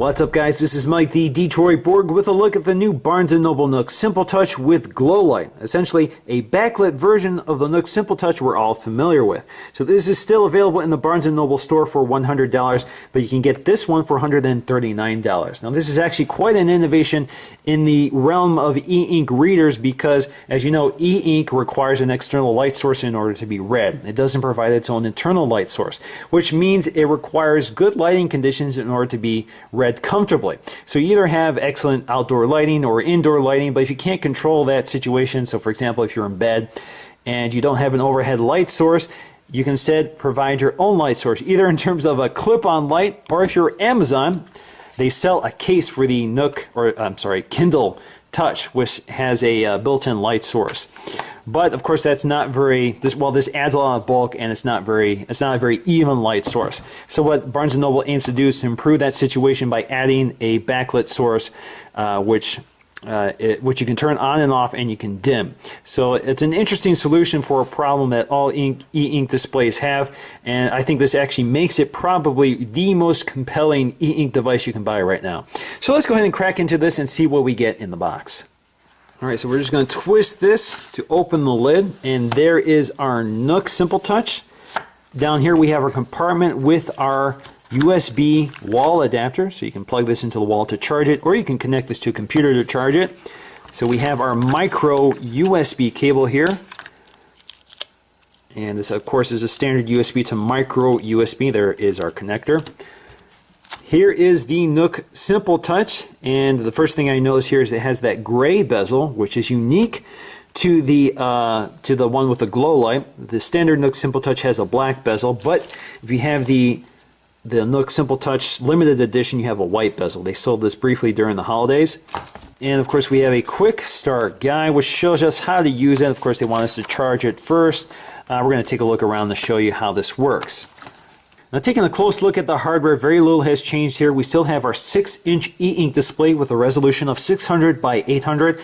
What's up, guys? This is Mike, the Detroit Borg, with a look at the new Barnes & Noble Nook Simple Touch with GlowLight. Essentially, a backlit version of the Nook Simple Touch we're all familiar with. So this is still available in the Barnes & Noble store for $100, but you can get this one for $139. Now, this is actually quite an innovation in the realm of e-ink readers because, as you know, e-ink requires an external light source in order to be read. It doesn't provide its own internal light source, which means it requires good lighting conditions in order to be read comfortably. So you either have excellent outdoor lighting or indoor lighting, but if you can't control that situation, so for example if you're in bed and you don't have an overhead light source, you can instead provide your own light source, either in terms of a clip-on light, or if you're Amazon, they sell a case for the Kindle Touch, which has a built-in light source. But of course, that's not very. This adds a lot of bulk, and it's not a very even light source. So what Barnes & Noble aims to do is to improve that situation by adding a backlit source, which you can turn on and off, and you can dim. So it's an interesting solution for a problem that all e-ink displays have, and I think this actually makes it probably the most compelling e-ink device you can buy right now. So let's go ahead and crack into this and see what we get in the box. Alright, so we're just going to twist this to open the lid, and there is our Nook Simple Touch. Down here we have our compartment with our USB wall adapter, so you can plug this into the wall to charge it, or you can connect this to a computer to charge it. So we have our micro USB cable here, and this of course is a standard USB to micro USB. There is our connector. Here is the Nook Simple Touch, and the first thing I notice here is it has that gray bezel, which is unique to the one with the GlowLight. The standard Nook Simple Touch has a black bezel, but if you have the Nook Simple Touch limited edition, you have a white bezel. They sold this briefly during the holidays. And of course we have a quick start guide which shows us how to use it. Of course they want us to charge it first. We're going to take a look around to show you how this works. Now, taking a close look at the hardware, very little has changed here. We still have our 6-inch e-ink display with a resolution of 600 by 800.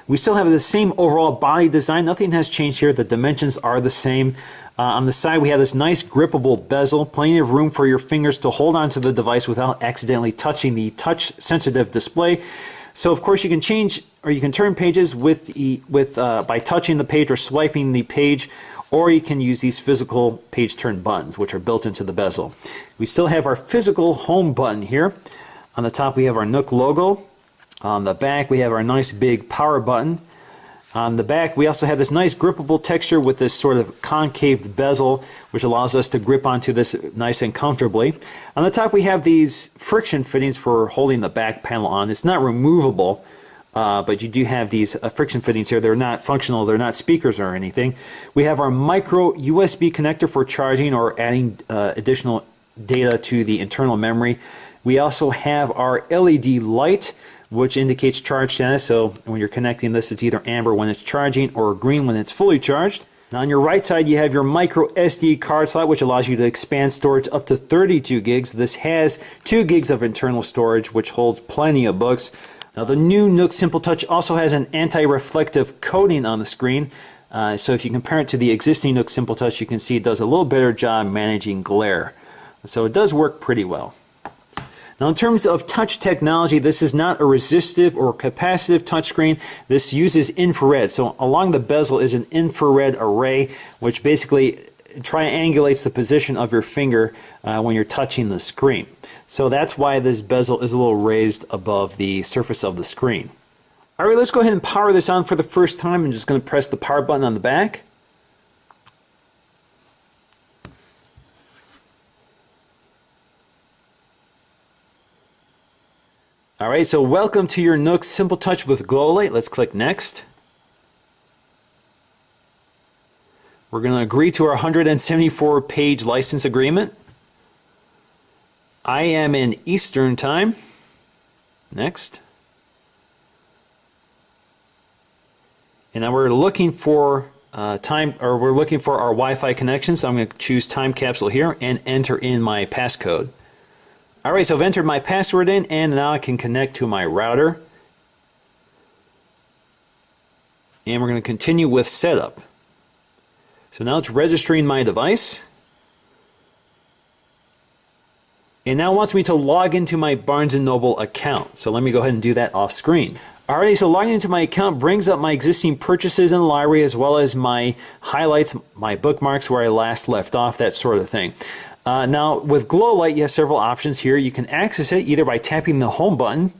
We still have the same overall body design. Nothing has changed here. The dimensions are the same. On the side, we have this nice grippable bezel, plenty of room for your fingers to hold onto the device without accidentally touching the touch-sensitive display. So, of course, you can change or you can turn pages by touching the page or swiping the page, or you can use these physical page turn buttons, which are built into the bezel. We still have our physical home button here. On the top, we have our Nook logo. On the back, we have our nice big power button. On the back, we also have this nice grippable texture with this sort of concave bezel, which allows us to grip onto this nice and comfortably. On the top, we have these friction fittings for holding the back panel on. It's not removable, but you do have these friction fittings here. They're not functional. They're not speakers or anything. We have our micro USB connector for charging or adding additional data to the internal memory. We also have our LED light, which indicates charge status. So when you're connecting this, it's either amber when it's charging or green when it's fully charged. Now on your right side, you have your micro SD card slot, which allows you to expand storage up to 32 gigs. This has 2 gigs of internal storage, which holds plenty of books. Now the new Nook Simple Touch also has an anti-reflective coating on the screen. So if you compare it to the existing Nook Simple Touch, you can see it does a little better job managing glare. So it does work pretty well. Now in terms of touch technology, this is not a resistive or capacitive touchscreen. This uses infrared. So along the bezel is an infrared array, which basically triangulates the position of your finger when you're touching the screen. So that's why this bezel is a little raised above the surface of the screen. Alright, let's go ahead and power this on for the first time. I'm just going to press the power button on the back. Alright, so welcome to your Nook Simple Touch with GlowLight. Let's click Next. We're going to agree to our 174-page license agreement. I am in Eastern Time. Next. And now we're looking for our Wi-Fi connection, so I'm going to choose Time Capsule here and enter in my passcode. Alright, so I've entered my password in, and now I can connect to my router. And we're going to continue with setup. So now it's registering my device. And now it wants me to log into my Barnes & Noble account. So let me go ahead and do that off screen. Alrighty, so logging into my account brings up my existing purchases in the library as well as my highlights, my bookmarks, where I last left off, that sort of thing. Now with GlowLight, you have several options here. You can access it either by tapping the home button,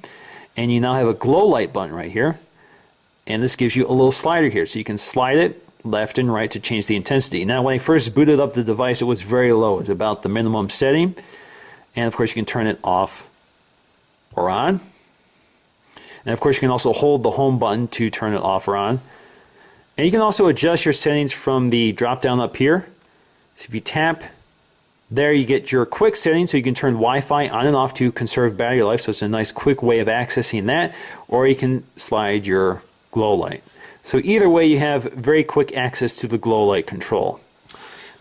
and you now have a GlowLight button right here. And this gives you a little slider here, so you can slide it left and right to change the intensity. Now when I first booted up the device, it was very low. It was about the minimum setting. And of course you can turn it off or on. And of course you can also hold the home button to turn it off or on. And you can also adjust your settings from the drop down up here. So if you tap there, you get your quick settings, so you can turn Wi-Fi on and off to conserve battery life. So it's a nice quick way of accessing that. Or you can slide your GlowLight. So either way, you have very quick access to the GlowLight control.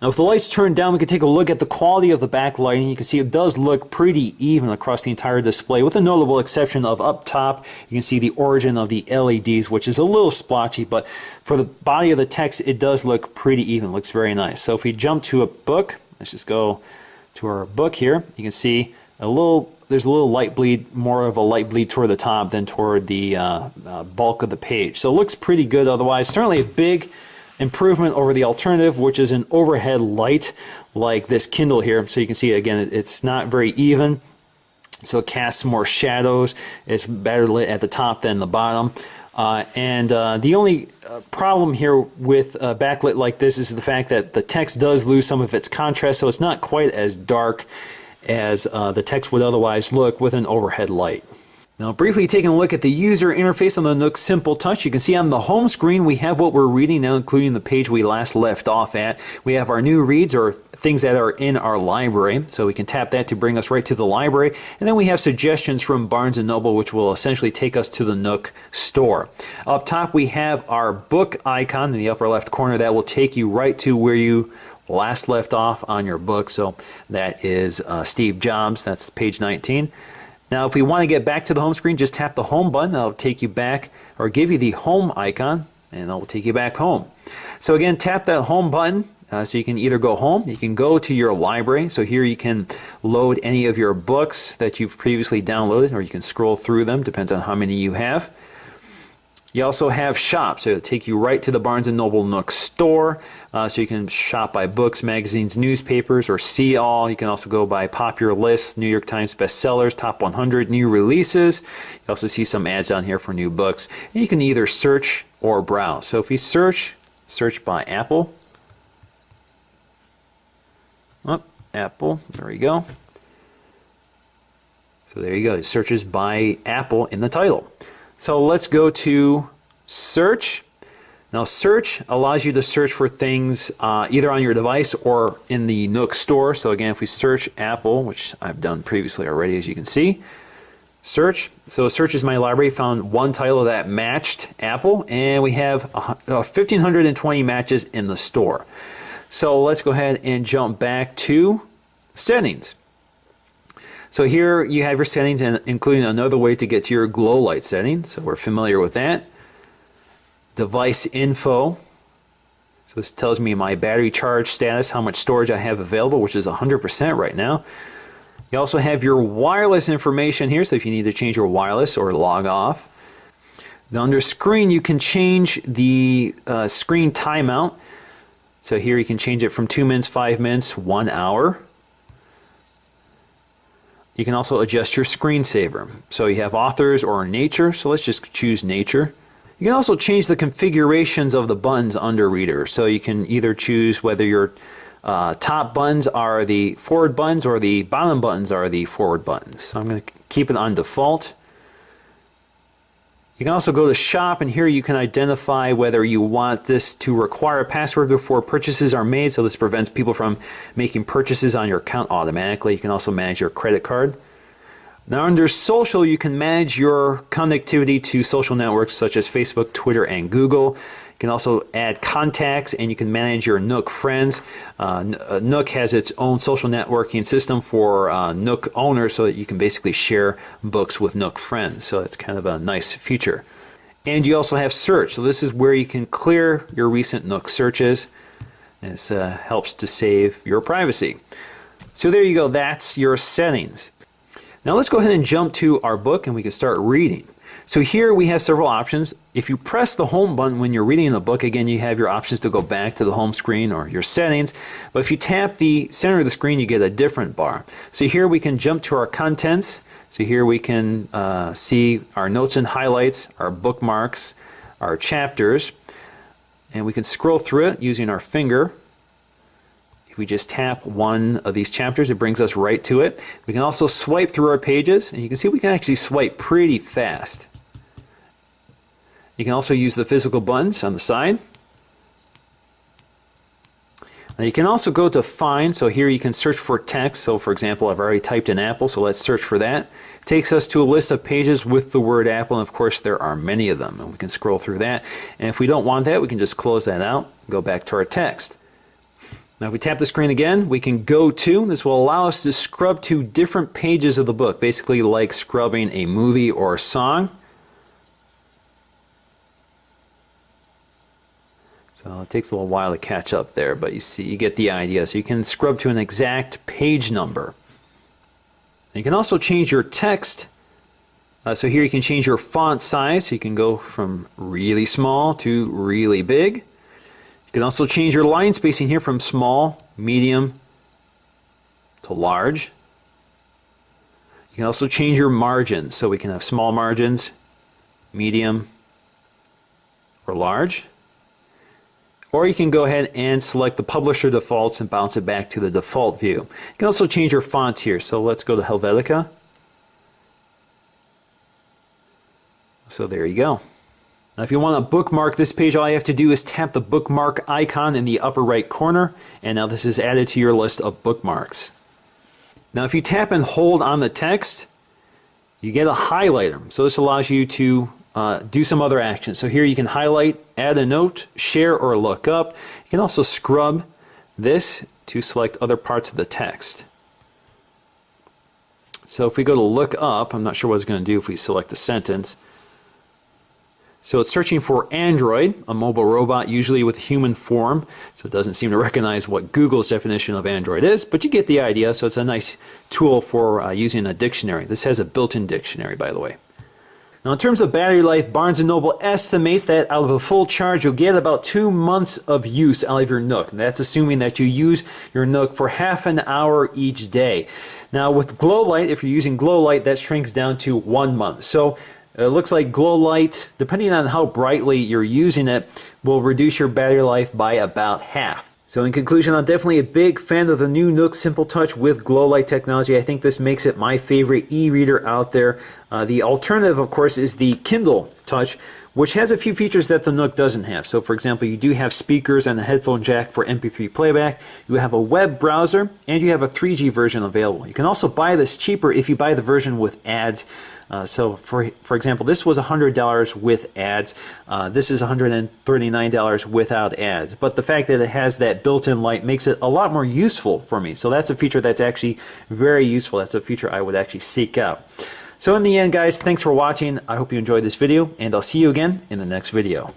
Now with the lights turned down, we can take a look at the quality of the backlighting. You can see it does look pretty even across the entire display, with a notable exception of up top. You can see the origin of the LEDs, which is a little splotchy, but for the body of the text, it does look pretty even. It looks very nice. So if we jump to a book, let's just go to our book here. You can see there's a little light bleed, more of a light bleed toward the top than toward the bulk of the page. So it looks pretty good otherwise. Certainly a big improvement over the alternative, which is an overhead light like this Kindle here. So you can see, again, it's not very even, so it casts more shadows. It's better lit at the top than the bottom. The only problem here with backlit like this is the fact that the text does lose some of its contrast, so it's not quite as dark as the text would otherwise look with an overhead light. Now briefly taking a look at the user interface on the Nook Simple Touch, you can see on the home screen we have what we're reading now, including the page we last left off at. We have our new reads, or things that are in our library, so we can tap that to bring us right to the library. And then we have suggestions from Barnes & Noble, which will essentially take us to the Nook store. Up top we have our book icon in the upper left corner that will take you right to where you last left off on your book. So that is Steve Jobs. That's page 19. Now if we want to get back to the home screen, just tap the home button. That'll take you back, or give you the home icon, and that will take you back home. So again, tap that home button so you can either go home, you can go to your library. So here you can load any of your books that you've previously downloaded, or you can scroll through them, depends on how many you have. You also have shop, so it'll take you right to the Barnes & Noble Nook store, so you can shop by books, magazines, newspapers, or see all. You can also go by popular lists, New York Times bestsellers, top 100 new releases. You also see some ads down here for new books. And you can either search or browse. So if you search by Apple. Oh, Apple, there we go. So there you go, it searches by Apple in the title. So let's go to search. Now search allows you to search for things either on your device or in the Nook store. So again, if we search Apple, which I've done previously already, as you can see, search. So search is my library, found one title that matched Apple, and we have 1,520 matches in the store. So let's go ahead and jump back to settings. So here you have your settings, and including another way to get to your GlowLight setting. So we're familiar with that. Device info. So this tells me my battery charge status, how much storage I have available, which is 100% right now. You also have your wireless information here, so if you need to change your wireless or log off. Then under screen, you can change the screen timeout. So here you can change it from 2 minutes, 5 minutes, 1 hour. You can also adjust your screensaver. So you have authors or nature, so let's just choose nature. You can also change the configurations of the buttons under reader. So you can either choose whether your top buttons are the forward buttons or the bottom buttons are the forward buttons. So I'm going to keep it on default. You can also go to shop, and here you can identify whether you want this to require a password before purchases are made, so this prevents people from making purchases on your account automatically. You can also manage your credit card. Now under social, you can manage your connectivity to social networks such as Facebook, Twitter, and Google. You can also add contacts, and you can manage your Nook friends. Nook has its own social networking system for Nook owners, so that you can basically share books with Nook friends. So that's kind of a nice feature. And you also have search. So this is where you can clear your recent Nook searches. This helps to save your privacy. So there you go, that's your settings. Now let's go ahead and jump to our book and we can start reading. So here we have several options. If you press the home button when you're reading the book, again, you have your options to go back to the home screen or your settings. But if you tap the center of the screen, you get a different bar. So here we can jump to our contents. So here we can see our notes and highlights, our bookmarks, our chapters, and we can scroll through it using our finger. If we just tap one of these chapters, it brings us right to it. We can also swipe through our pages, and you can see we can actually swipe pretty fast. You can also use the physical buttons on the side. Now you can also go to Find, so here you can search for text. So for example, I've already typed in Apple, so let's search for that. It takes us to a list of pages with the word Apple, and of course there are many of them, and we can scroll through that. And if we don't want that, we can just close that out, go back to our text. Now if we tap the screen again, we can go to. This will allow us to scrub to different pages of the book, basically like scrubbing a movie or a song. So it takes a little while to catch up there, but you see, you get the idea. So you can scrub to an exact page number. You can also change your text. So here you can change your font size. So you can go from really small to really big. You can also change your line spacing here from small, medium to large. You can also change your margins. So we can have small margins, medium, or large. Or you can go ahead and select the publisher defaults and bounce it back to the default view. You can also change your fonts here. So let's go to Helvetica. So there you go. Now if you want to bookmark this page, all you have to do is tap the bookmark icon in the upper right corner, and now this is added to your list of bookmarks. Now if you tap and hold on the text, you get a highlighter. So this allows you to do some other actions. So here you can highlight, add a note, share, or look up. You can also scrub this to select other parts of the text. So if we go to look up, I'm not sure what it's going to do if we select a sentence. So it's searching for Android, a mobile robot usually with a human form. So it doesn't seem to recognize what Google's definition of Android is, but you get the idea. So it's a nice tool for using a dictionary. This has a built-in dictionary, by the way. Now in terms of battery life, Barnes & Noble estimates that out of a full charge you'll get about 2 months of use out of your Nook. And that's assuming that you use your Nook for half an hour each day. Now with GlowLight, if you're using GlowLight, that shrinks down to 1 month. So it looks like GlowLight, depending on how brightly you're using it, will reduce your battery life by about half. So in conclusion, I'm definitely a big fan of the new Nook Simple Touch with GlowLight technology. I think this makes it my favorite e-reader out there. The alternative, of course, is the Kindle Touch, which has a few features that the Nook doesn't have. So for example, you do have speakers and a headphone jack for MP3 playback, you have a web browser, and you have a 3G version available. You can also buy this cheaper if you buy the version with ads. So for example, this was $100 with ads. This is $139 without ads. But the fact that it has that built-in light makes it a lot more useful for me. So that's a feature that's actually very useful. That's a feature I would actually seek out. So in the end, guys, thanks for watching. I hope you enjoyed this video, and I'll see you again in the next video.